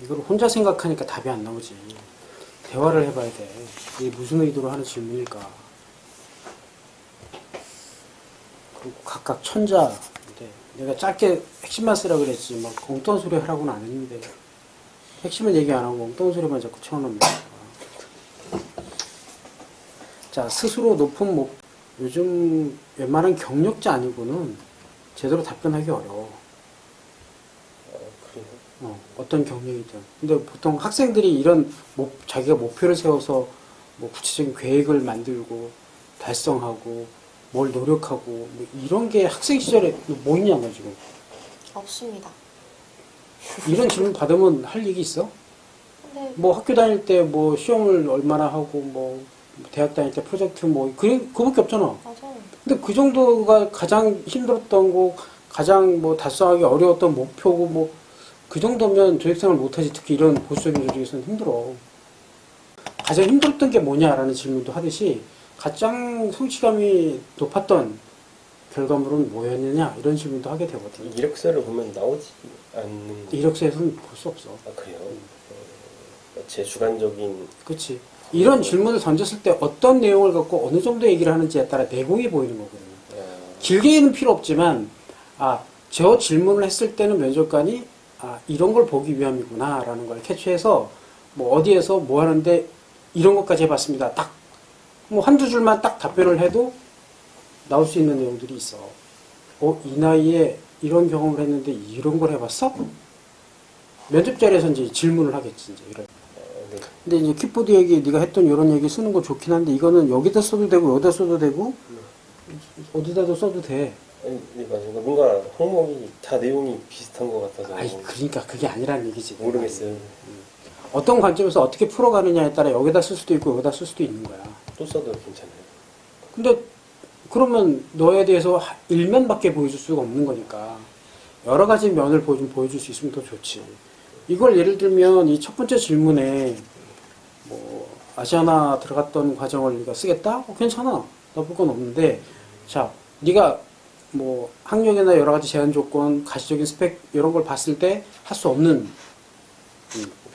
이걸 혼자 생각하니까 답이 안 나오지. 대화를 해봐야 돼. 이게 무슨 의도로 하는 질문일까. 그리고 각각 천자인데 내가 짧게 핵심만 쓰라 그랬지 막 엉뚱한 소리 하라고는 안 했는데 핵심은 얘기 안 하고 엉뚱한 소리만 자꾸 채워넣는다. 자, 스스로 높은 요즘 웬만한 경력자 아니고는 제대로 답변하기 어려워. 그래요? 어떤 경력이든. 근데 보통 학생들이 이런 자기가 목표를 세워서 뭐 구체적인 계획을 만들고 달성하고 뭘 노력하고 뭐 이런 게 학생 시절에 뭐 있냐고 지금. 없습니다. 이런 질문 받으면 할 얘기 있어? 근데 뭐 학교 다닐 때 뭐 시험을 얼마나 하고 뭐 대학 다닐 때 프로젝트 뭐 그거밖에 없잖아. 맞아요. 근데 그 정도가 가장 힘들었던 거, 가장 뭐 달성하기 어려웠던 목표고 뭐 그 정도면 조직생활 못하지. 특히 이런 보수적인 조직에서는 힘들어. 가장 힘들었던 게 뭐냐라는 질문도 하듯이 가장 성취감이 높았던 결과물은 뭐였느냐 이런 질문도 하게 되거든. 이력서를 보면 나오지 않는 거. 이력서에서는 볼 수 없어. 아 그래요? 제 주관적인. 그렇지. 이런 질문을 던졌을 때 어떤 내용을 갖고 어느 정도 얘기를 하는지에 따라 내공이 보이는 거거든요. 길게는 필요 없지만 저 질문을 했을 때는 면접관이 이런 걸 보기 위함이구나 라는 걸 캐치해서 뭐 어디에서 뭐 하는데 이런 것까지 해봤습니다. 딱 뭐 한두 줄만 딱 답변을 해도 나올 수 있는 내용들이 있어. 이 나이에 이런 경험을 했는데 이런 걸 해봤어? 면접 자리에서 이제 질문을 하겠지. 이제 이런. 네. 근데 이제 킥보드 얘기, 네가 했던 이런 얘기 쓰는 거 좋긴 한데 이거는 여기다 써도 되고 여기다 써도 되고 어디다도 써도 돼. 네, 맞아요. 뭔가 항목이 다 내용이 비슷한 것 같아서. 그러니까 그게 아니라는 얘기지. 모르겠어요. 어떤 관점에서 어떻게 풀어가느냐에 따라 여기다 쓸 수도 있고 여기다 쓸 수도 있는 거야. 또 써도 괜찮아요. 근데 그러면 너에 대해서 일면밖에 보여줄 수가 없는 거니까 여러 가지 면을 보여줄 수 있으면 더 좋지. 이걸 예를 들면 이 첫 번째 질문에 뭐 아시아나 들어갔던 과정을 네가 쓰겠다? 괜찮아. 나쁠 건 없는데 자, 네가 뭐 학력이나 여러 가지 제한 조건, 가시적인 스펙 이런 걸 봤을 때 할 수 없는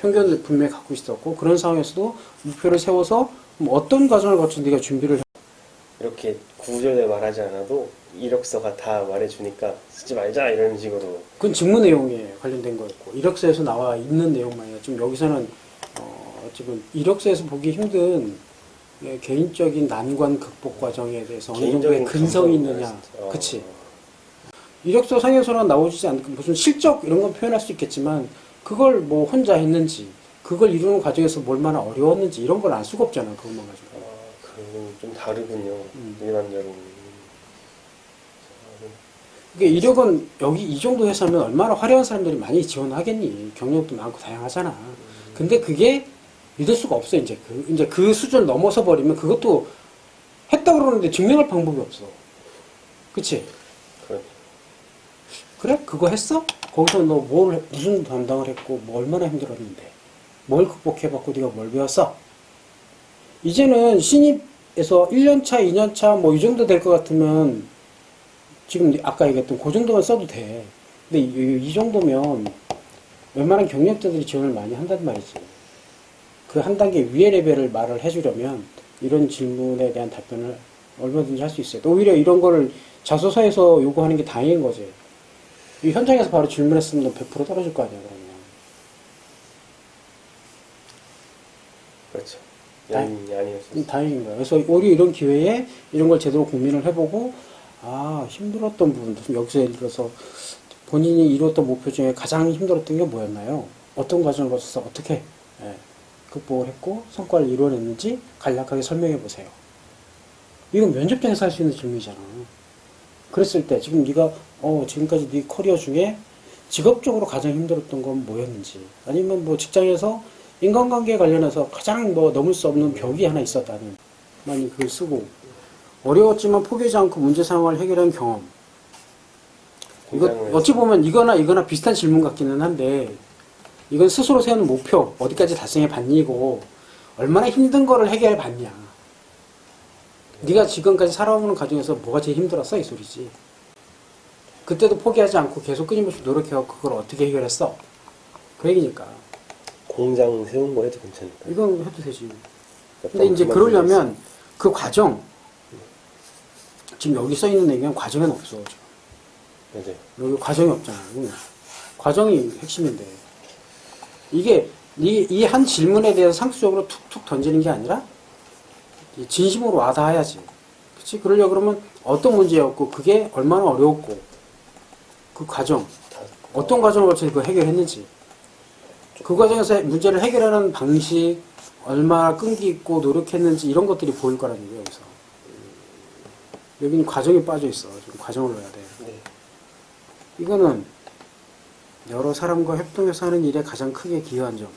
편견을 분명히 갖고 있었고 그런 상황에서도 목표를 세워서 뭐 어떤 과정을 거쳐 네가 준비를 이렇게 구절에 말하지 않아도 이력서가 다 말해주니까 쓰지 말자 이런 식으로. 그건 직무 내용에 관련된 거였고 이력서에서 나와 있는 내용만이야. 지금 여기서는 지금 이력서에서 보기 힘든 개인적인 난관 극복 과정에 대해서 어느 정도의 근성이 있느냐. 그치. 이력서 상에서는 나오지 않고 무슨 실적 이런 건 표현할 수 있겠지만 그걸 뭐 혼자 했는지 그걸 이루는 과정에서 얼마나 어려웠는지 이런 걸 알 수가 없잖아. 그것만 가지고. 그건 좀 다르군요. 일반적인. 이게 이력은 여기 이 정도 회사면 얼마나 화려한 사람들이 많이 지원하겠니. 경력도 많고 다양하잖아. 근데 그게 믿을 수가 없어. 이제 그 수준을 넘어서 버리면 그것도 했다고 그러는데 증명할 방법이 없어. 그치? 그래? 그거 했어? 거기서 너 무슨 담당을 했고 뭐 얼마나 힘들었는데 뭘 극복해봤고 네가 뭘 배웠어? 이제는 신입에서 1년차, 2년차 뭐 이 정도 될 것 같으면 지금 아까 얘기했던 그 정도만 써도 돼. 근데 이 정도면 웬만한 경력자들이 지원을 많이 한단 말이지. 그 한 단계 위의 레벨을 말을 해주려면 이런 질문에 대한 답변을 얼마든지 할 수 있어요. 또 오히려 이런 거를 자소서에서 요구하는 게 다행인 거지. 이 현장에서 바로 질문했으면 100% 떨어질 거 아니야, 그러면. 그렇죠. 연인이 아니었어요. 다행인 거야. 그래서 오히려 이런 기회에 이런 걸 제대로 고민을 해보고, 힘들었던 부분도, 여기서 예를 들어서 본인이 이루었던 목표 중에 가장 힘들었던 게 뭐였나요? 어떤 과정을 거쳐서 어떻게 극복을 했고, 성과를 이루어냈는지 간략하게 설명해 보세요. 이건 면접장에서 할 수 있는 질문이잖아. 그랬을 때, 지금 네가, 지금까지 네 커리어 중에 직업적으로 가장 힘들었던 건 뭐였는지, 아니면 뭐 직장에서 인간관계에 관련해서 가장 넘을 수 없는 벽이 하나 있었다는, 많이 그걸 쓰고, 어려웠지만 포기하지 않고 문제 상황을 해결한 경험. 이거 어찌 보면 이거나 비슷한 질문 같기는 한데, 이건 스스로 세우는 목표, 어디까지 달성해 봤니고, 얼마나 힘든 거를 해결해 봤냐. 네가 지금까지 살아오는 과정에서 뭐가 제일 힘들었어? 이 소리지. 그때도 포기하지 않고 계속 끊임없이 노력해서 그걸 어떻게 해결했어? 그 얘기니까. 공장 세운 거 해도 괜찮을까요? 이건 해도 되지. 근데 그러니까 이제 그만 그러려면 그 과정, 지금 여기 써 있는 얘기는 과정은 없어. 지금. 맞아요. 여기 과정이 없잖아. 과정이 핵심인데. 이게 이 한 질문에 대해서 상투적으로 툭툭 던지는 게 아니라 진심으로 와닿아야지. 그치? 그러려고 그러면 어떤 문제였고 그게 얼마나 어려웠고 그 과정, 어떤 과정을 거쳐서 그걸 해결했는지 그 과정에서 문제를 해결하는 방식, 얼마나 끈기 있고 노력했는지 이런 것들이 보일 거라는 얘기예요. 여기서. 여기는 과정이 빠져 있어. 지금 과정을 넣어야 돼. 네. 이거는 여러 사람과 협동해서 하는 일에 가장 크게 기여한 점.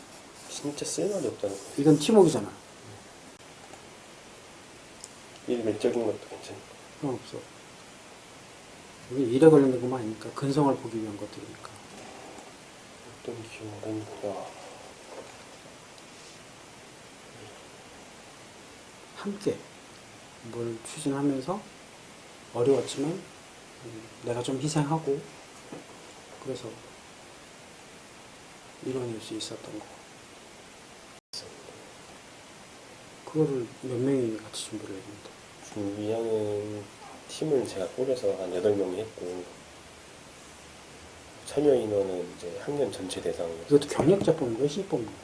진짜 쓸말이 없다는 거. 이건 팀워크잖아. 일 외적인 것도 괜찮아요. 그건 없어. 이게 일에 관련된 것만 아니니까 근성을 보기 위한 것들이니까. 어떤 기호라니까. 함께 뭘 추진하면서 어려웠지만 내가 좀 희생하고 그래서 이뤄낼 수 있었던 거. 그거를 몇 명이 같이 준비를 했는데. 준비하는 팀을 제가 꾸려서 한 8명이 했고, 참여 인원은 이제 학년 전체 대상으로. 이것도 경력자 뽑는 거야, 신입 뽑는 거야.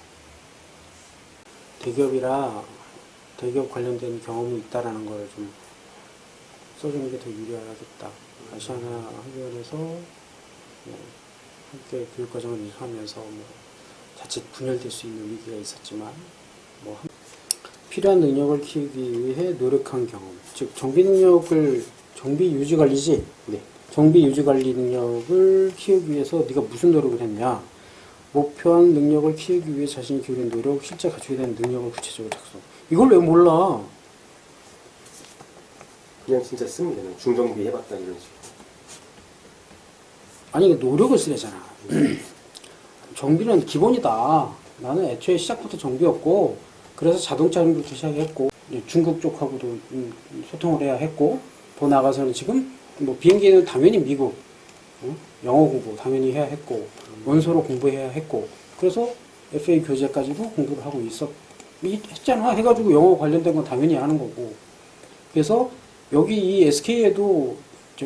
대기업이라 대기업 관련된 경험이 있다라는 걸 좀 써주는 게 더 유리하겠다. 아시아나 학연에서 뭐 함께 교육과정을 이수하면서 뭐 자칫 분열될 수 있는 위기가 있었지만 뭐 필요한 능력을 키우기 위해 노력한 경험. 즉 정비 능력을 정비 유지 관리지. 네. 정비 유지 관리 능력을 키우기 위해서 네가 무슨 노력을 했냐. 목표한 능력을 키우기 위해 자신이 기울인 노력, 실제 갖추게 된 능력을 구체적으로 작성. 이걸 왜 몰라? 그냥 진짜 씁니다. 그냥 중정비 해봤다 이런 식으로. 아니 이게 노력을 쓰래잖아. 정비는 기본이다. 나는 애초에 시작부터 정비였고 그래서 자동차 정비부터 시작했고 중국 쪽하고도 소통을 해야 했고 더 나아가서는 지금 뭐 비행기는 당연히 미국 영어 공부 당연히 해야 했고 원서로 공부해야 했고 그래서 FA 교재까지도 공부를 하고 했잖아. 해가지고 영어 관련된 건 당연히 하는 거고 그래서 여기 이 SK에도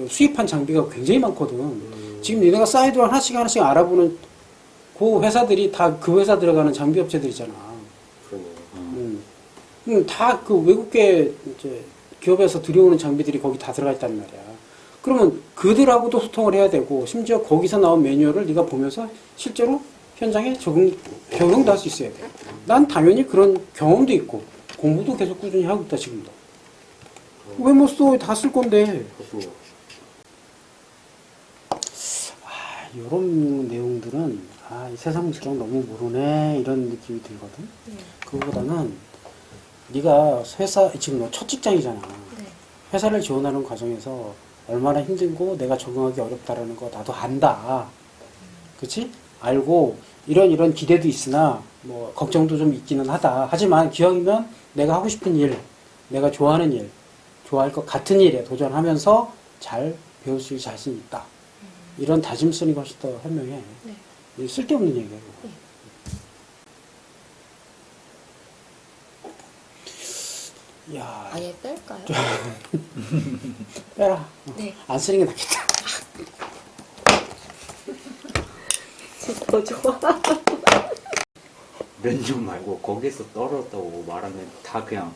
수입한 장비가 굉장히 많거든. 지금 니네가 사이드로 하나씩 알아보는 그 회사들이 다 그 회사 들어가는 장비 업체들이잖아. 그러네요. 다 그 외국계 이제 기업에서 들여오는 장비들이 거기 다 들어가 있단 말이야. 그러면 그들하고도 소통을 해야 되고 심지어 거기서 나온 매뉴얼을 네가 보면서 실제로 현장에 적용도 할 수 있어야 돼. 난 당연히 그런 경험도 있고 공부도 계속 꾸준히 하고 있다 지금도. 왜 못 써? 다 쓸 건데. 그렇군요. 이런 내용들은 이 세상 물정 너무 모르네 이런 느낌이 들거든. 그거보다는 네가 회사 지금 너 첫 직장이잖아. 네. 회사를 지원하는 과정에서 얼마나 힘들고 내가 적응하기 어렵다라는 거 나도 안다. 그렇지? 알고 이런 기대도 있으나 뭐 걱정도 좀 있기는 하다. 하지만 기왕이면 내가 하고 싶은 일, 내가 좋아하는 일, 좋아할 것 같은 일에 도전하면서 잘 배울 수 있는 자신이 있다. 이런 다짐 쓰는 것이 더 현명해. 네. 쓸데없는 얘기예요. 야, 아예 뺄까요? 빼라. 네. 안 쓰는 게 낫겠다. 더 좋아. 면접 말고 거기서 떨어졌다고 말하면 다 그냥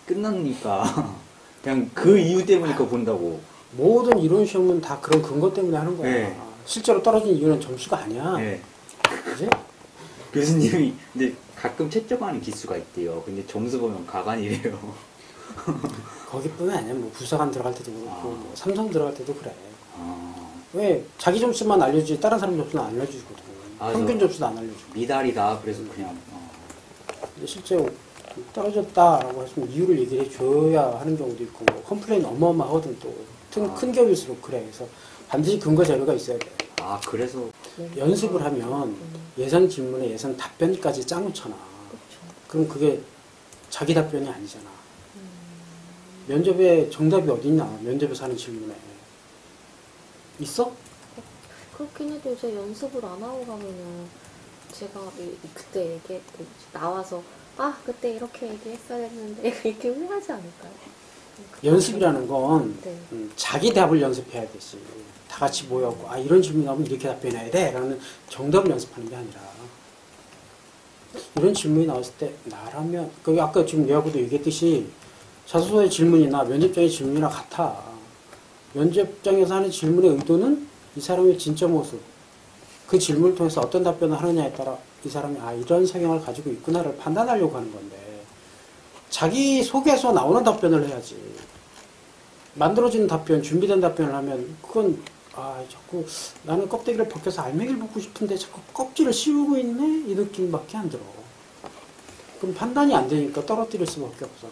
끝나니까 그냥 그 이유 때문이니까 본다고. 모든 이론 시험은 다 그런 근거 때문에 하는 거야. 네. 실제로 떨어진 이유는 점수가 아니야. 네. 그지? 교수님이 근데 가끔 채점하는 기수가 있대요. 근데 점수 보면 가관이래요. 거기뿐만 아니야. 뭐 부사관 들어갈 때도 그렇고 뭐 삼성 들어갈 때도 그래. 아, 왜 자기 점수만 알려주지 다른 사람 점수는 안 알려주거든. 평균 점수도 안 알려주고. 미달이다. 그래서 그냥 근데 실제로 떨어졌다라고 하시면 이유를 얘기를 해줘야 하는 경우도 있고 뭐 컴플레인 어마어마하거든 또. 큰 기업일수록 그래. 그래서 반드시 근거 자료가 있어야 돼. 아 그래서 연습을 하면 예상 질문에 예상 답변까지 짜놓잖아. 그럼 그게 자기 답변이 아니잖아. 면접에 정답이 어디 있나? 면접에서 하는 질문에. 있어? 그렇긴 해도 이제 연습을 안 하고 가면은 제가 그때 나와서 아 그때 이렇게 얘기했어야 했는데 이렇게 후회하지 않을까요? 연습이라는 건 네. 자기 답을 연습해야 되지. 다 같이 모여갖고 아 이런 질문이 나오면 이렇게 답변해야 돼 라는 정답을 연습하는 게 아니라 이런 질문이 나왔을 때 나라면 그 아까 지금 얘하고도 얘기했듯이 자소서의 질문이나 면접장의 질문이나 같아. 면접장에서 하는 질문의 의도는 이 사람의 진짜 모습, 그 질문을 통해서 어떤 답변을 하느냐에 따라 이 사람이 아 이런 성향을 가지고 있구나를 판단하려고 하는 건데 자기 속에서 나오는 답변을 해야지. 만들어진 답변, 준비된 답변을 하면 그건 아 자꾸 나는 껍데기를 벗겨서 알맹이를 먹고 싶은데 자꾸 껍질을 씌우고 있네 이 느낌밖에 안 들어. 그럼 판단이 안 되니까 떨어뜨릴 수밖에 없어.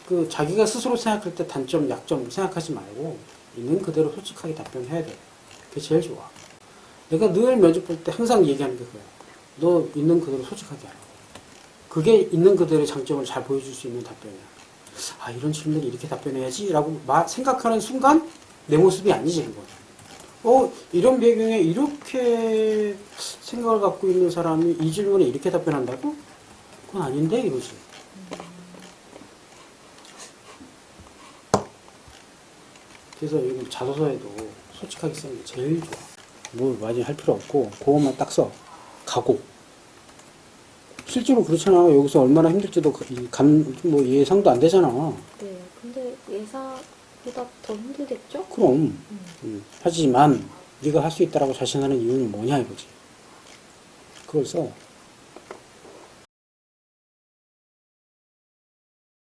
그 자기가 스스로 생각할 때 단점, 약점 생각하지 말고 있는 그대로 솔직하게 답변해야 돼. 그게 제일 좋아. 내가 늘 면접 볼 때 항상 얘기하는 게 그거야. 너 있는 그대로 솔직하게 하라. 그게 있는 그대로의 장점을 잘 보여줄 수 있는 답변이야. 아 이런 질문을 이렇게 답변해야지 라고 생각하는 순간 내 모습이 아니지 그건. 이런 배경에 이렇게 생각을 갖고 있는 사람이 이 질문에 이렇게 답변한다고? 그건 아닌데 이러지. 그래서 여기 자소서에도 솔직하게 쓰는 게 제일 좋아. 뭐 많이 할 필요 없고 그것만 딱 써. 가고. 실제로 그렇잖아. 여기서 얼마나 힘들지도 뭐 예상도 안 되잖아. 네, 근데 예사보다 더 힘들겠죠? 그럼. 하지만 네가 할 수 있다라고 자신하는 이유는 뭐냐 이거지. 그걸 써.